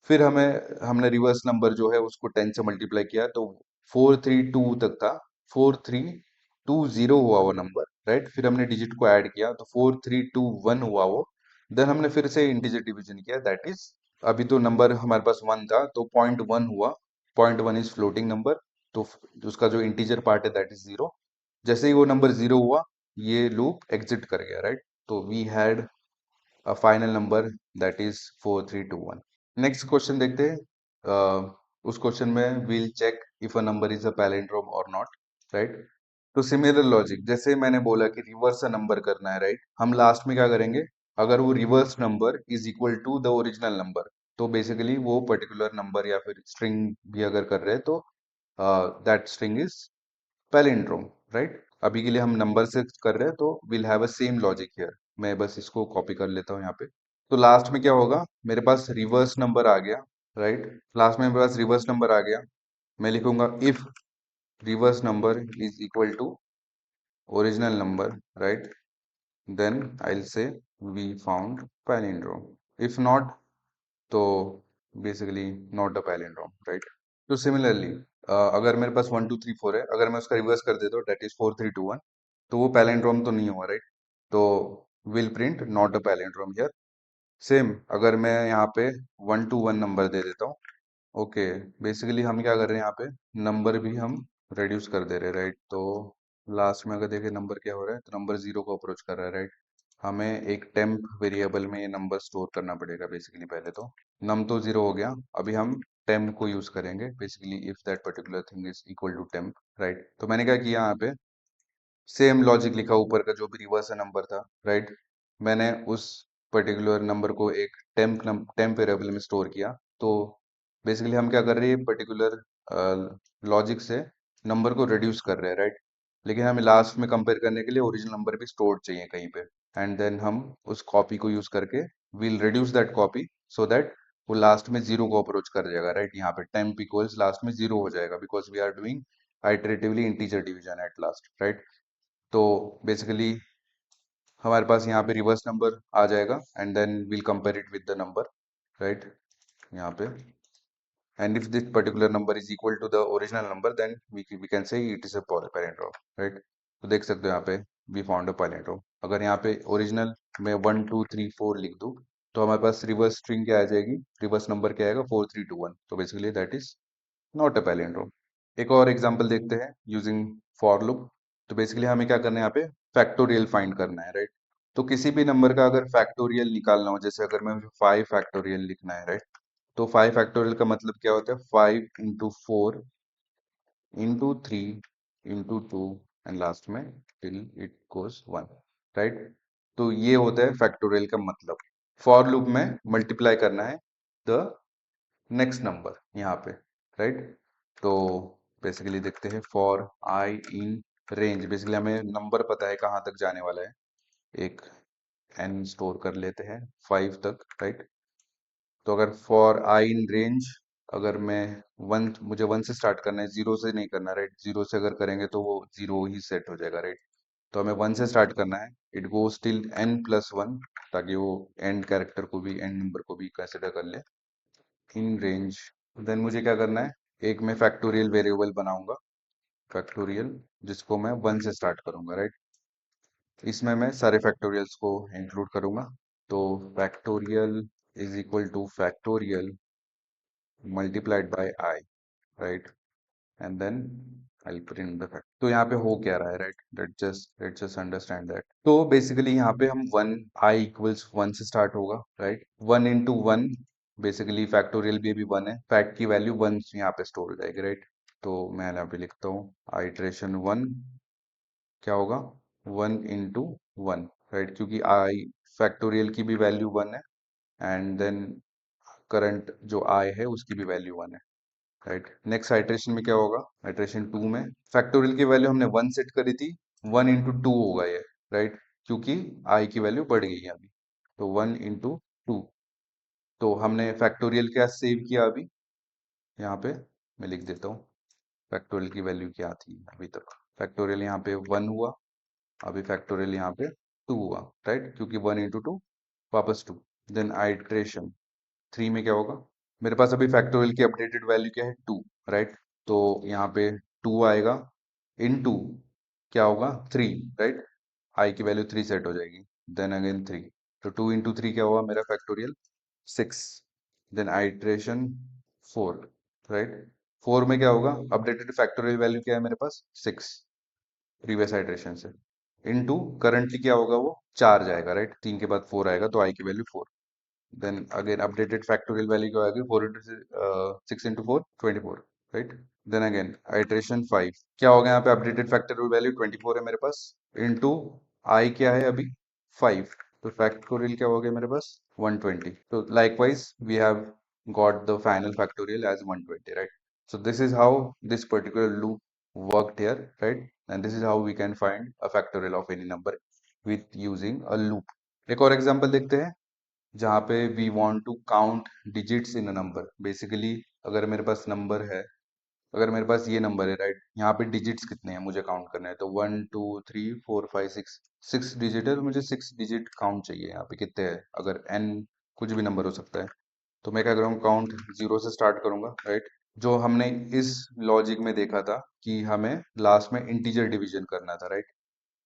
फिर हमने रिवर्स नंबर जो है उसको 10 से मल्टीप्लाई किया, तो 432 तक था, 4320 हुआ वो नंबर, राइट? फिर हमने डिजिट को ऐड किया तो 4321 हुआ वो। देन हमने फिर से इंटीजर डिवीजन किया, दैट इज अभी तो नंबर हमारे पास 1 था तो 0.1 हुआ। 0.1 इज फ्लोटिंग नंबर, तो उसका जो इंटीजर पार्ट है दैट इज 0। जैसे ही वो नंबर 0 हुआ, ये लूप एग्जिट कर गया, राइट? तो we had a final number that is 4321। Next question देखते हैं। उस क्वेश्चन में we'll check if a number is a palindrome और नॉट, राइट? तो सिमिलर लॉजिक, जैसे मैंने बोला कि रिवर्स अ नंबर करना है, राइट? हम लास्ट में क्या करेंगे, अगर वो reverse number is equal to the original number, तो बेसिकली वो पर्टिकुलर नंबर या फिर स्ट्रिंग भी अगर कर रहे हैं तो that string is palindrome, right? अभी के लिए हम नंबर से कर रहे हैं तो will have a same logic here. मैं बस इसको कॉपी कर लेता हूँ यहाँ पे। तो लास्ट में क्या होगा, मेरे पास रिवर्स नंबर आ गया, राइट? लास्ट में मेरे पास रिवर्स नंबर आ गया। मैं लिखूंगा if reverse number is equal to original number, right? Then I will say we found palindrome. If not, तो basically not a palindrome, right? तो सिमिलरली अगर मेरे पास 1 2 3 4 है, अगर मैं उसका रिवर्स कर देता हूँ डेट इज 4 3 2 1, तो वो पैलिंड्रोम तो नहीं हुआ, राइट? तो will print not a palindrome here. Same अगर मैं यहाँ पे 1 2 1 नंबर दे देता हूँ, ओके, बेसिकली हम क्या कर रहे हैं यहाँ पे, नंबर भी हम रेड्यूस कर दे रहे हैं, राइट? तो लास्ट में अगर देखें नंबर क्या हो रहा है, तो नंबर 0 को अप्रोच कर रहा है, राइट? हमें एक टेम्प वेरिएबल में ये नंबर स्टोर करना पड़ेगा बेसिकली। पहले तो नम तो 0 हो गया, अभी हम टेम्प को यूज करेंगे basically, if that particular thing is equal to temp, right? तो मैंने क्या किया यहाँ पे, सेम लॉजिक लिखा ऊपर का जो भी रिवर्स नंबर था, राइट? मैंने उस पर्टिकुलर नंबर को एक टेम्प वेरिएबल में स्टोर किया। तो बेसिकली हम क्या कर रहे हैं, पर्टिकुलर लॉजिक से नंबर को रिड्यूस कर रहे हैं, राइट? लेकिन हमें लास्ट में कंपेयर करने के लिए ओरिजिनल नंबर भी स्टोर चाहिए कहीं पे, एंड देन हम उस कॉपी को यूज करके will reduce that copy so that वो लास्ट में 0 को अप्रोच कर जाएगा, राइट? यहाँ पे टेम्प इक्वल्स लास्ट में 0 हो जाएगा, because we are doing iteratively integer division at last, right? तो बेसिकली हमारे पास यहाँ पे रिवर्स नंबर आ जाएगा, and then will compare it with the number, right? यहाँ पे, and if this particular number is equal to the original number, then we can say it is a palindrome, right? तो देख सकते हो यहाँ पे वी फाउंड अ पैलिंड्रोम। अगर यहाँ पे ओरिजिनल में 1 2 3 4 लिख दूँ, तो हमारे पास रिवर्स स्ट्रिंग क्या आ जाएगी, रिवर्स नंबर क्या आएगा, 4321। तो basically that is not a palindrome. एक और एग्जांपल देखते हैं यूजिंग फॉर लूप। तो बेसिकली हमें क्या करना है यहाँ पे, फैक्टोरियल फाइंड करना है, राइट? तो किसी भी नंबर का अगर फैक्टोरियल निकालना हो, जैसे अगर मैं 5 फैक्टोरियल लिखना है, राइट? तो 5 फैक्टोरियल का मतलब क्या होता है, 5 into 4 into 3 into 2 and last में टिल इट गोज 1, राइट? तो ये होता है फैक्टोरियल का मतलब। फॉर लूप में मल्टीप्लाई करना है द नेक्स्ट नंबर यहाँ पे, राइट? तो बेसिकली देखते हैं for i in range. Basically हमें नंबर पता है कहाँ तक जाने वाला है, एक एन स्टोर कर लेते हैं 5 तक, राइट? तो अगर फॉर आई इन रेंज, अगर मैं वन, मुझे 1 से स्टार्ट करना है, 0 से नहीं करना, राइट? 0 से अगर करेंगे तो वो 0 ही सेट हो जाएगा, राइट? तो हमें 1 से स्टार्ट करना है, इट गोज टिल n+1, ताकि वो एंड कैरेक्टर को भी, एंड नंबर को भी कंसिडर कर ले इन रेंज। देन मुझे क्या करना है, एक मैं फैक्टोरियल वेरिएबल बनाऊंगा, फैक्टोरियल, जिसको मैं 1 से स्टार्ट करूंगा, राइट? इसमें मैं सारे फैक्टोरियल्स को इंक्लूड करूंगा। तो factorial is equal to factorial multiplied by I, right? And then I print the fact. तो यहाँ पे हो क्या रहा है, right? Let just understand that. तो बेसिकली यहाँ पे हम 1, आई इक्वल्स 1 से स्टार्ट होगा, राइट? 1 into 1, बेसिकली फैक्टोरियल भी अभी 1 है, फैक्ट की वैल्यू 1 यहाँ पे स्टोर हो जाएगी, राइट? तो मैं यहाँ पे लिखता हूँ आइट्रेशन 1 क्या होगा, 1 into 1, राइट? क्योंकि आई फैक्टोरियल की भी वैल्यू 1 है, एंड देन करंट जो आई है उसकी भी वैल्यू 1 है, राइट? नेक्स्ट आइट्रेशन में क्या होगा, आइट्रेशन 2 में फैक्टोरियल की वैल्यू हमने 1 सेट करी थी, 1 into 2 होगा ये, राइट? क्योंकि आई की वैल्यू बढ़ गई है अभी, तो 1 into 2। तो हमने फैक्टोरियल क्या सेव किया अभी, यहाँ पे मैं लिख देता हूँ फैक्टोरियल की वैल्यू क्या थी अभी तक। फैक्टोरियल यहाँ पे 1 हुआ, अभी फैक्टोरियल यहाँ पे 2 हुआ, राइट? क्योंकि 1 into 2 वापस 2। देन आइट्रेशन 3 में क्या होगा, मेरे पास अभी फैक्टोरियल की अपडेटेड वैल्यू क्या है, 2, राइट? तो यहाँ पे 2 आएगा, इन 2 क्या होगा, 3, राइट? आई की वैल्यू 3 सेट हो जाएगी, देन अगेन 3। तो 2 into 3 क्या हुआ मेरा फैक्टोरियल, 6। Then iteration 4, right? 4 में क्या होगा, अपडेटेड फैक्टोरियल वैल्यू क्या है मेरे पास, 6। प्रीवियस आइटरेशन से, इनटू करंटली क्या होगा, वो 4 जाएगा, राइट, 3 के बाद 4 आएगा तो आई की value 4। Then again updated factorial value क्या आएगी, 4 into 6 into 4 24, right. Then again iteration 5, क्या होगा यहाँ पे, अपडेटेड फैक्टोरियल वैल्यू 24 है मेरे पास, इनटू आई क्या है अभी 5, तो फैक्टोरियल क्या हो गया मेरे पास 120। तो likewise we have got the final factorial as 120, right? So this is how this particular loop worked here, right? And this is how we can find a factorial of any number with using a loop. एक और example देखते हैं जहाँ पे we want to count digits in a number. Basically अगर मेरे पास number है, अगर मेरे पास ये नंबर है, राइट, यहाँ पे डिजिट्स कितने हैं मुझे काउंट करना है, तो 1 2 3 4 5 6, 6 डिजिट है, तो मुझे 6 डिजिट काउंट चाहिए। यहाँ पे कितने हैं, अगर एन कुछ भी नंबर हो सकता है, तो मैं क्या करूँगा, काउंट जीरो से स्टार्ट करूंगा, राइट। जो हमने इस लॉजिक में देखा था कि हमें लास्ट में इंटीजर डिवीजन करना था, राइट,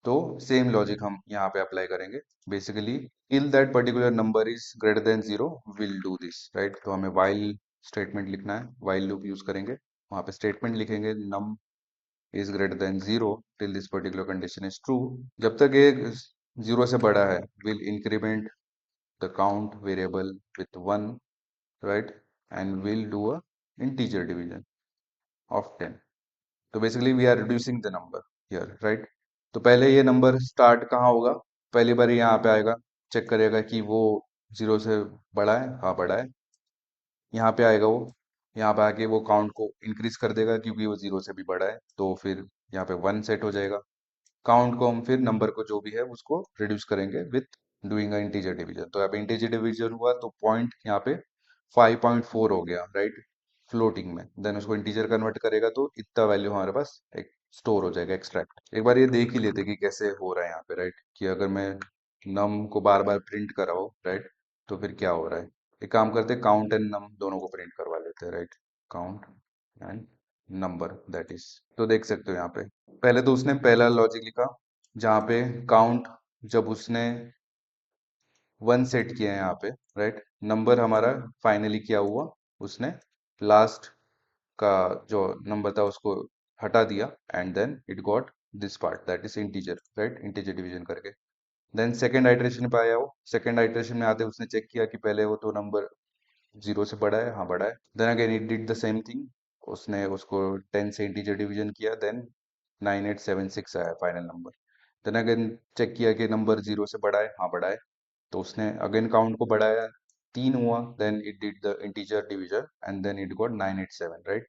तो सेम लॉजिक हम यहाँ पे अप्लाई करेंगे। Basically till that particular number is greater than zero will do this, right. तो हमें वाइल स्टेटमेंट लिखना है, वाइल लूप यूज करेंगे, वहां पे स्टेटमेंट लिखेंगे num is greater than zero till this particular condition is true. जब तक ये जीरो से बड़ा है will increment the count variable with 1, right, and we'll do a integer division of 10. तो basically we are reducing the number here, right. तो पहले ये नंबर स्टार्ट कहाँ होगा, पहली बार यहाँ पे आएगा, चेक करेगा कि वो जीरो से बड़ा है, हाँ बड़ा है, यहाँ पे आएगा वो, यहाँ पे आके वो काउंट को इंक्रीज कर देगा क्योंकि वो जीरो से भी बड़ा है, तो फिर यहाँ पे 1 सेट हो जाएगा। काउंट को हम फिर नंबर को जो भी है उसको रिड्यूस करेंगे with doing a integer division. तो यहाँ पे इंटीजर डिवीजन हुआ तो पॉइंट यहाँ पे 5.4 हो गया, राइट, फ्लोटिंग में। देन उसको इंटीजर कन्वर्ट करेगा तो इतना वैल्यू हमारे पास एक स्टोर हो जाएगा, एक्सट्रैक्ट। एक बार ये देख ही लेते कि कैसे हो रहा है यहाँ पे, राइट, कि अगर मैं नम को बार बार प्रिंट कर रहा हूँ, राइट, तो फिर क्या हो रहा है। एक काम करते हैं, काउंट एंड नम दोनों को प्रिंट करवा लेते हैं, right, count and number that is. तो देख सकते हो यहाँ पे पहले तो उसने पहला लॉजिक लिखा जहाँ पे काउंट, जब उसने 1 सेट किया है यहाँ पे, राइट, नंबर हमारा फाइनली क्या हुआ, उसने लास्ट का जो नंबर था उसको हटा दिया, and then it got this part that is integer, right, integer division करके। देन सेकेंड आइटरेशन पे आया, वो सेकेंड आइटरेशन में आते उसने चेक किया कि पहले वो तो नंबर जीरो से बड़ा है, हाँ बड़ा है। Then again it did the same thing, उसने उसको 10 से इंटीजर डिवीजन किया, देन 9876 आया final number. Then again check किया कि नंबर जीरो से बड़ा है, हाँ बड़ा है, तो उसने अगेन काउंट को बढ़ाया, 3 हुआ, then it did the integer division and then it got 987, right.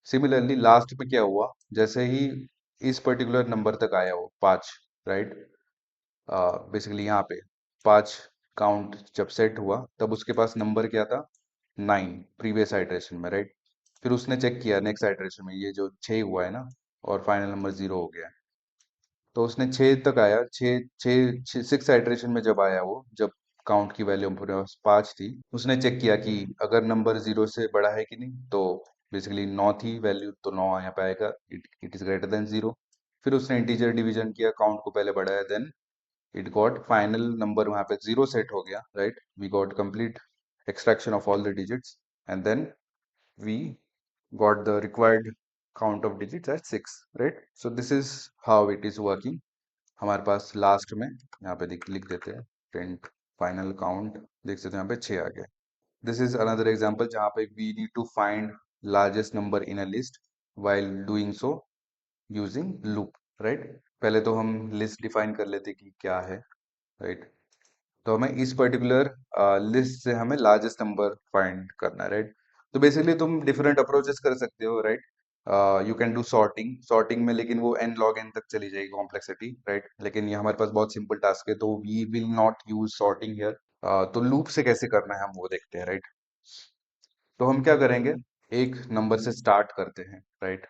Similarly last पे क्या हुआ, जैसे ही इस पर्टिकुलर नंबर तक आया वो 5, राइट, बेसिकली यहाँ पे 5 काउंट जब सेट हुआ तब उसके पास नंबर क्या था 9 प्रीवियस आइटरेशन में, राइट। फिर उसने चेक किया नेक्स्ट आइटरेशन में, ये जो 6 हुआ है ना, और फाइनल नंबर 0 हो गया है, तो उसने 6 तक आया, 6 आइटरेशन में जब आया वो, जब काउंट की वैल्यू अपने पास 5 थी, उसने चेक किया कि अगर नंबर 0 से बड़ा है कि नहीं, तो बेसिकली 9 थी वैल्यू, तो 9 यहाँ पे आएगा, इट इज ग्रेटर देन 0। फिर उसने इंटीजर डिवीजन किया, काउंट को पहले बढ़ाया, then it got final number वहां पे 0 सेट हो गया, right, we got complete extraction of all the digits, and then we got the required count of digits at 6, right? So this is how it is working। हमारे पास last में यहाँ पे लिख देते हैं प्रिंट फाइनल काउंट, देख सकते हैं यहाँ पे 6 आ गया। दिस इज अनदर एग्जांपल जहाँ पे we need to find largest number in a list while doing so using loop, right. पहले तो हम लिस्ट डिफाइन कर लेते कि क्या है, राइट। तो हमें इस पर्टिकुलर लिस्ट से हमें लार्जेस्ट नंबर फाइंड करना है, राइट। तो बेसिकली तुम डिफरेंट अप्रोचेस कर सकते हो, right. You can do sorting, sorting में लेकिन वो n log n तक चली जाएगी कॉम्प्लेक्सिटी, राइट, लेकिन ये हमारे पास बहुत सिंपल टास्क है तो we will not use sorting here. तो लूप से कैसे करना है हम वो देखते हैं, राइट। तो हम क्या करेंगे, एक नंबर से स्टार्ट करते हैं, right,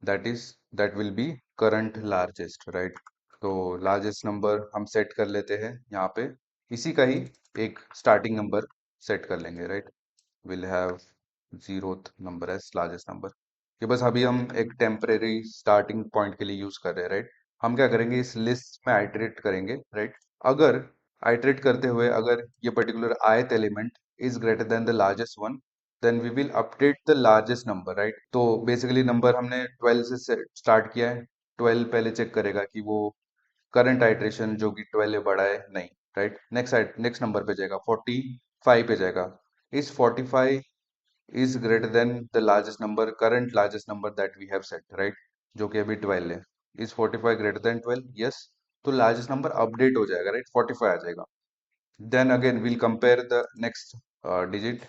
that is that will be current largest, right. तो लार्जेस्ट नंबर हम सेट कर लेते हैं यहाँ पे, इसी का ही एक स्टार्टिंग नंबर सेट कर लेंगे, right. Will have zeroth number as largest number. ये बस अभी हम एक टेम्परेरी स्टार्टिंग पॉइंट के लिए यूज कर रहे हैं, राइट। हम क्या करेंगे, इस लिस्ट में आइटरेट करेंगे, राइट। अगर आइटरेट करते हुए अगर ये particular ith element is greater than the largest one, then we will update the largest number, right. तो बेसिकली नंबर हमने 12 से स्टार्ट किया है, 12 पहले चेक करेगा कि वो करंट आइट्रेशन जो कि 12 है बड़ा है नहीं, राइट। नेक्स्ट नंबर पे जाएगा, 45 पे जाएगा। इस 45 is greater than the largest number, current largest number that we have set, right, जो कि अभी 12 है। is 45 greater than 12? yes, तो लार्जेस्ट नंबर अपडेट हो जाएगा, राइट, 45 आ जाएगा। then again we'll compare the next digit,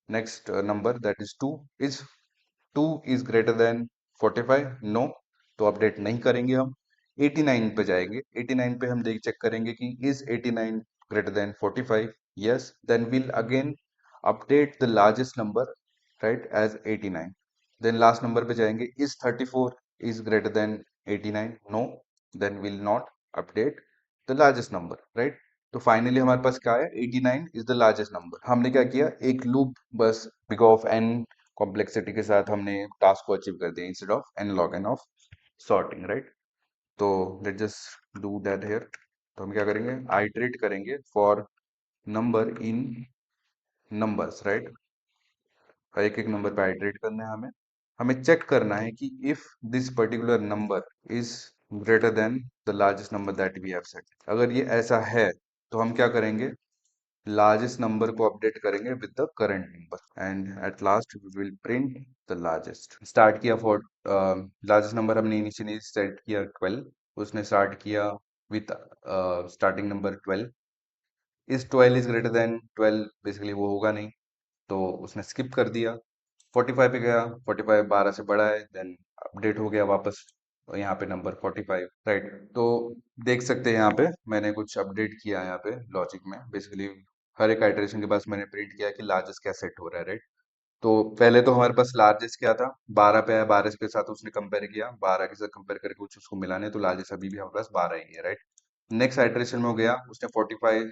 next number, that is 2। is 2 is greater than 45? no, तो update नहीं करेंगे हम। 89 पे जाएंगे, 89 पे हम देख चेक करेंगे कि is 89 greater than 45? yes, then we'll again update the largest number, right, as 89। then last number पे जाएंगे, is 34 is greater than 89? no, then we'll not update the largest number, right। तो फाइनली हमारे पास क्या है, 89 is the largest number. हमने क्या किया, एक लूप बस बिग ऑफ एन कॉम्प्लेक्सिटी के साथ हमने टास्क को अचीव कर दिया instead of n log n of sorting, right. तो let just do that here. तो हम क्या करेंगे, आइटरेट करेंगे for number in numbers, right. एक एक नंबर पे आइटरेट करना है हमें। हमें चेक करना है कि if this particular number is greater than the largest number that we have set. अगर ये ऐसा है तो हम क्या करेंगे, लार्जेस्ट नंबर को अपडेट करेंगे with the current number and at last we will print the largest. Start किया फॉर लार्जेस्ट नंबर हमने इनिशियली सेट किया 12, उसने स्टार्ट किया विथ स्टार्टिंग नंबर 12। इस 12 इज ग्रेटर देन 12, बेसिकली वो होगा नहीं, तो उसने स्किप कर दिया। 45 पे गया, 45 12 से बड़ा है, देन अपडेट हो गया वापस यहाँ पे नंबर 45, राइट। तो देख सकते हैं यहाँ पे मैंने कुछ अपडेट किया है यहाँ पे लॉजिक में। बेसिकली हर एक आइटरेशन के पास मैंने प्रिंट किया कि लार्जेस्ट क्या सेट हो रहा है, राइट। तो पहले तो हमारे पास लार्जेस्ट क्या था, 12 पे आया, 12 के साथ उसने कंपेयर किया, 12 के साथ कंपेयर करके कुछ उसको मिला नहीं, तो लार्जेस्ट अभी भी हमारे पास 12 ही है, राइट। नेक्स्ट आइटरेशन में हो गया, उसने 45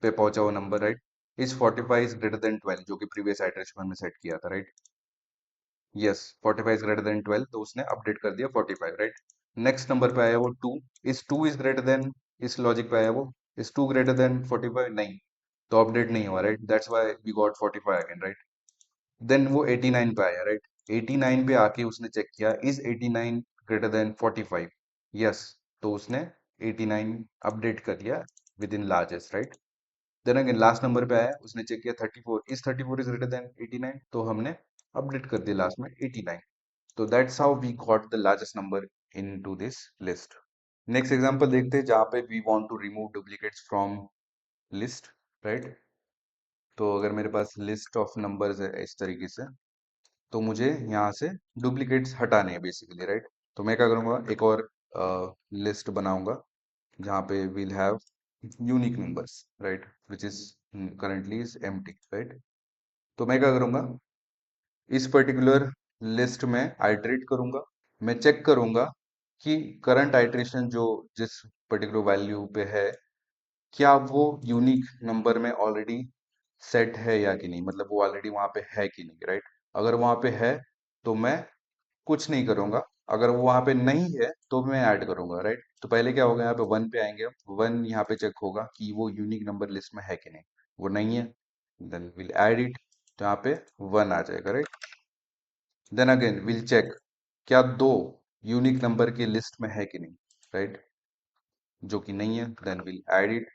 पे पहुंचा वो नंबर, राइट। इस 45 इज ग्रेटर देन 12, जो कि प्रीवियस आइटरेशन में हमने सेट किया था, right. Yes, 45 is greater then 12, तो उसने अपडेट कर दिया 45, राइट। नेक्स्ट नंबर पे आया वो 2। इस 2 इज ग्रेटर देन, इस लॉजिक पे आया वो, इस 2 ग्रेटर देन 45? नहीं, तो अपडेट नहीं हुआ, right. That's why we got 45 again, right. Then वो 89 पे आया, राइट। 89 पे आके उसने चेक किया, इज 89 ग्रेटर देन 45? यस, तो उसने 89 अपडेट कर लिया with in largest, right. Then again last number पे आया, उसने चेक किया 34, इज 34 इज ग्रेटर देन 89? तो हमने अपडेट कर दिया लास्ट में 89। तो that's how we got the largest number into this list. Next example देखते हैं जहाँ पे we want to remove duplicates from list, right. तो अगर मेरे पास लिस्ट ऑफ नंबर्स है इस तरीके से, तो मुझे यहाँ से डुप्लीकेट्स हटाने हैं बेसिकली, राइट। तो मैं क्या करूँगा, एक और लिस्ट बनाऊंगा जहाँ पे we'll have unique numbers, right, which is currently is empty, right। तो मैं क्या करूँगा, इस पर्टिकुलर लिस्ट में आइटरेट करूँगा। मैं चेक करूँगा कि करंट आइटरेशन जो जिस पर्टिकुलर वैल्यू पे है, क्या वो यूनिक नंबर में ऑलरेडी सेट है या कि नहीं, मतलब वो ऑलरेडी वहाँ पे है कि नहीं, राइट। अगर वहाँ पे है तो मैं कुछ नहीं करूंगा, अगर वो वहां पे नहीं है तो मैं ऐड करूंगा, राइट। तो पहले क्या होगा, यहाँ पे 1 पे आएंगे, 1 यहाँ पे चेक होगा कि वो यूनिक नंबर लिस्ट में है कि नहीं, वो नहीं है, देन विल ऐड इट, तो यहाँ पे 1 आ जाएगा, right. Then again will check क्या दो यूनिक नंबर की लिस्ट में है कि नहीं, राइट, जो कि नहीं है, देन विल ऐड इट।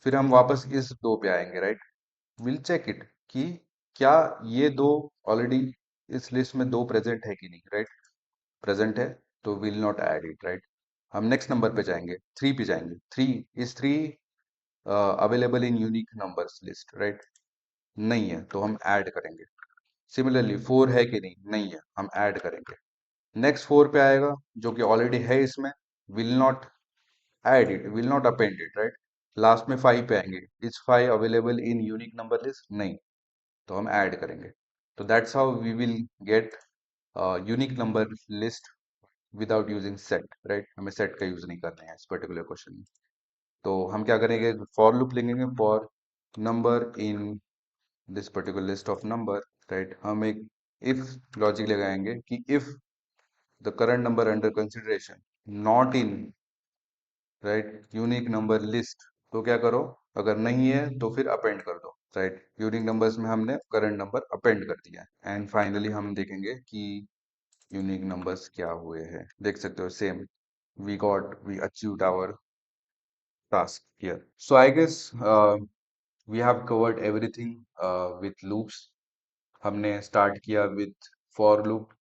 फिर हम वापस इस दो पे आएंगे, राइट। विल चेक इट कि क्या ये दो ऑलरेडी इस लिस्ट में दो प्रेजेंट है कि नहीं, राइट। प्रेजेंट है, तो will not add it, right. हम नेक्स्ट नंबर पे जाएंगे, 3 पे जाएंगे, 3 is 3 available in unique numbers list, right. नहीं है, तो हम ऐड करेंगे। सिमिलरली 4 है कि नहीं, नहीं है, हम ऐड करेंगे। नेक्स्ट 4 पे आएगा जो कि ऑलरेडी है इसमें, will not add it, will not append it, right. Last में 5 पे आएंगे, is 5 available in unique number list? नहीं, तो हम ऐड करेंगे। तो that's how we will get unique number list without using set, right. हमें सेट का यूज नहीं करना है इस पर्टिकुलर क्वेश्चन में। तो हम क्या करेंगे, फॉर लूप लिखेंगे for number in this particular list of number, right. हम एक इफ लॉजिक लगाएंगे कि if the current number under consideration not in, right, unique number list, तो क्या करो, अगर नहीं है तो फिर अपेंड कर दो, राइट। यूनिक नंबर्स में हमने करंट नंबर अपेंड कर दिया है। एंड फाइनली हम देखेंगे कि यूनिक नंबर्स क्या हुए हैं, देख सकते हो same, we achieved our task here. So I guess we have covered everything with loops. हमने स्टार्ट किया विथ फॉर लूप,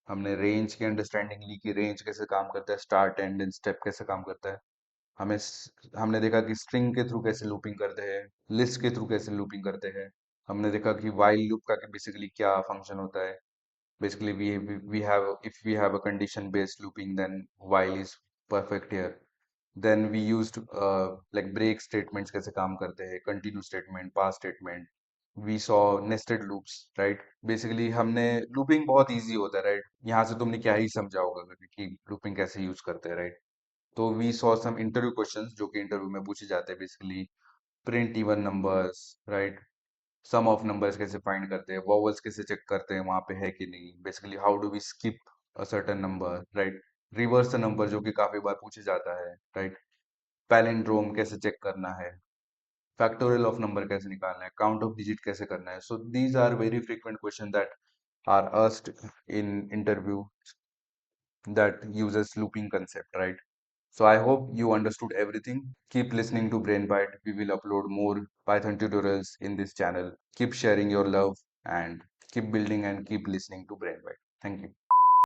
हमने रेंज की अंडरस्टैंडिंग ली कि रेंज कैसे काम करता है, स्टार्ट एंड एंड स्टेप कैसे काम करता है। हमने देखा कि स्ट्रिंग के थ्रू कैसे लूपिंग करते हैं, लिस्ट के थ्रू कैसे लूपिंग करते हैं। हमने देखा कि वाइल लूप का बेसिकली क्या फंक्शन होता है। Basically, we have, if we have a condition based looping, then while is perfect here. Then we used like break statements कैसे काम करते हैं, continue statement, pass statement. We saw nested loops, right? Basically हमने looping बहुत easy होता है, right? यहाँ से तुमने क्या ही समझा होगा कि looping कैसे यूज करते हैं, right? तो we saw some interview questions जो कि इंटरव्यू में पूछे जाते हैं, basically print even numbers, right? Sum of numbers कैसे फाइंड करते हैं, वॉवल्स कैसे चेक करते हैं वहां पे है कि नहीं, basically how do we skip a certain number, right? Reverse number जो कि काफी बार पूछे जाता है, राइट? पैलिंड्रोम कैसे चेक करना है, फैक्टोरियल ऑफ नंबर कैसे निकालना है, काउंट ऑफ डिजिट कैसे करना है। So these are very frequent question that are asked in interview that uses looping concept, right? So I hope you understood everything. Keep listening to BrainBite. We will upload more Python tutorials in this channel. Keep sharing your love and keep building and keep listening to BrainBite. Thank you.